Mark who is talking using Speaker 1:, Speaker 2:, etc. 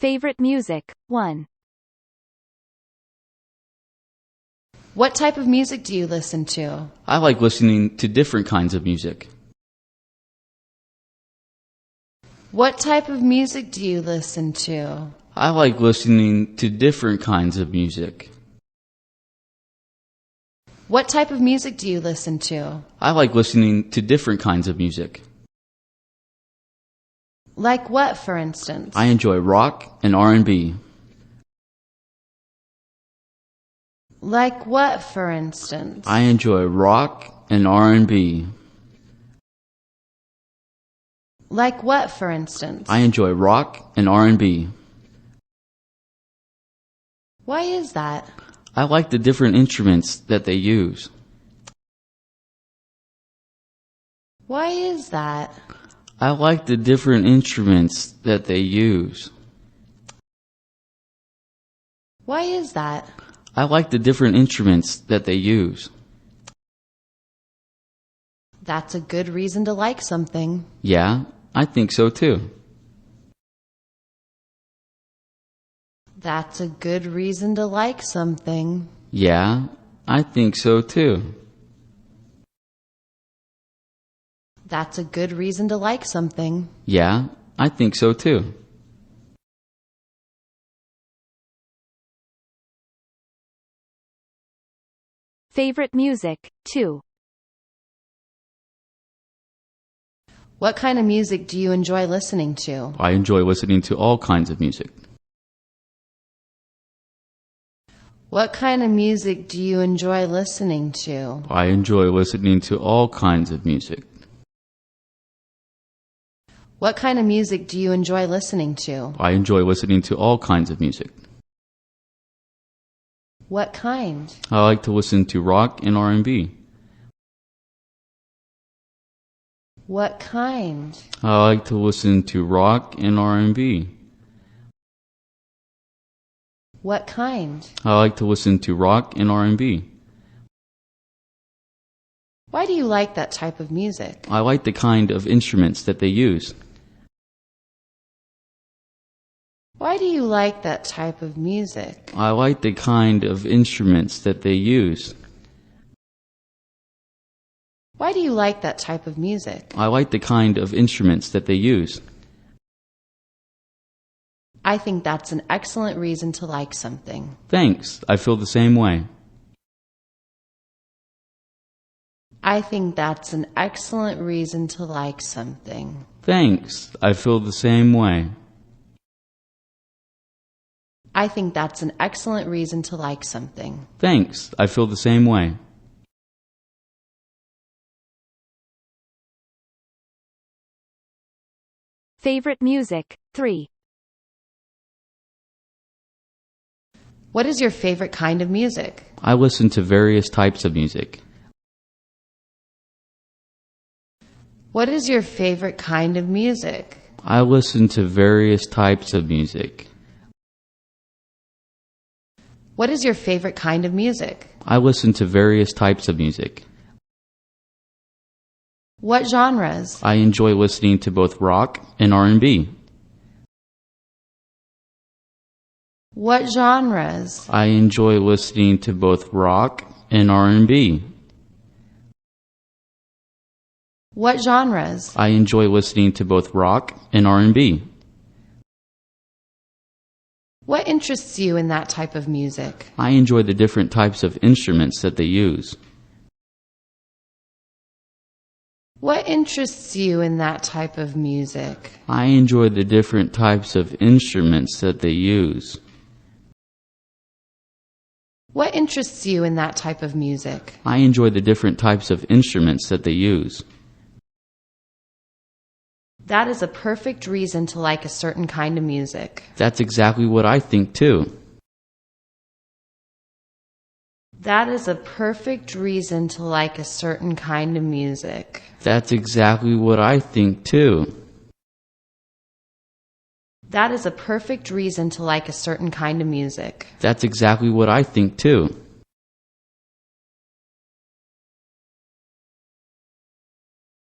Speaker 1: Favorite music, 1.
Speaker 2: What type of music do you listen to?
Speaker 3: I like listening to different kinds of music.
Speaker 2: What type of music do you listen to?
Speaker 3: I like listening to different kinds of music.
Speaker 2: What type of music do you listen to?
Speaker 3: I like listening to different kinds of music.
Speaker 2: Like what, for instance?
Speaker 3: I enjoy rock and R&B.
Speaker 2: Like what, for instance?
Speaker 3: I enjoy rock and R&B.
Speaker 2: Like what, for instance?
Speaker 3: I enjoy rock and R&B.
Speaker 2: Why is that?
Speaker 3: I like the different instruments that they use.
Speaker 2: Why is that?
Speaker 3: I like the different instruments that they use.
Speaker 2: Why is that?
Speaker 3: I like the different instruments that they use.
Speaker 2: That's a good reason to like something.
Speaker 3: Yeah, I think so too.
Speaker 2: That's a good reason to like something.
Speaker 3: Yeah, I think so too.
Speaker 2: That's a good reason to like something.
Speaker 3: Yeah, I think so too.
Speaker 1: Favorite music, 2.
Speaker 2: What kind of music do you enjoy listening to?
Speaker 3: I enjoy listening to all kinds of music.
Speaker 2: What kind of music do you enjoy listening to?
Speaker 3: I enjoy listening to all kinds of music.
Speaker 2: What kind of music do you enjoy listening to?
Speaker 3: I enjoy listening to all kinds of music.
Speaker 2: What kind?
Speaker 3: I like to listen to rock and R&B.
Speaker 2: What kind?
Speaker 3: I like to listen to rock and R&B.
Speaker 2: What kind?
Speaker 3: I like to listen to rock and R&B.
Speaker 2: Why do you like that type of music?
Speaker 3: I like the kind of instruments that they use.
Speaker 2: Why do you like that type of music?
Speaker 3: I like the kind of instruments that they use.
Speaker 2: Why do you like that type of music?
Speaker 3: I like the kind of instruments that they use.
Speaker 2: I think that's an excellent reason to like something.
Speaker 3: Thanks, I feel the same way.
Speaker 2: I think that's an excellent reason to like something.
Speaker 3: Thanks, I feel the same way.
Speaker 2: I think that's an excellent reason to like something.
Speaker 3: Thanks, I feel the same way.
Speaker 1: Favorite music, 3.
Speaker 2: What is your favorite kind of music?
Speaker 3: I listen to various types of music.
Speaker 2: What is your favorite kind of music?
Speaker 3: I listen to various types of music.
Speaker 2: What is your favorite kind of music?
Speaker 3: I listen to various types of music.
Speaker 2: What genres?
Speaker 3: I enjoy listening to both rock and R&B.
Speaker 2: What genres?
Speaker 3: I enjoy listening to both rock and R&B.
Speaker 2: What genres?
Speaker 3: I enjoy listening to both rock and R&B.
Speaker 2: What interests you in that type of music?
Speaker 3: I enjoy the different types of instruments that they use.
Speaker 2: What interests you in that type of music?
Speaker 3: I enjoy the different types of instruments that they use.
Speaker 2: What interests you in that type of music?
Speaker 3: I enjoy the different types of instruments that they use.
Speaker 2: That is a perfect reason to like a certain kind of music.
Speaker 3: That's exactly what I think too.
Speaker 2: That is a perfect reason to like a certain kind of music.
Speaker 3: That's exactly what I think too.
Speaker 2: That is a perfect reason to like a certain kind of music.
Speaker 3: That's exactly what I think too.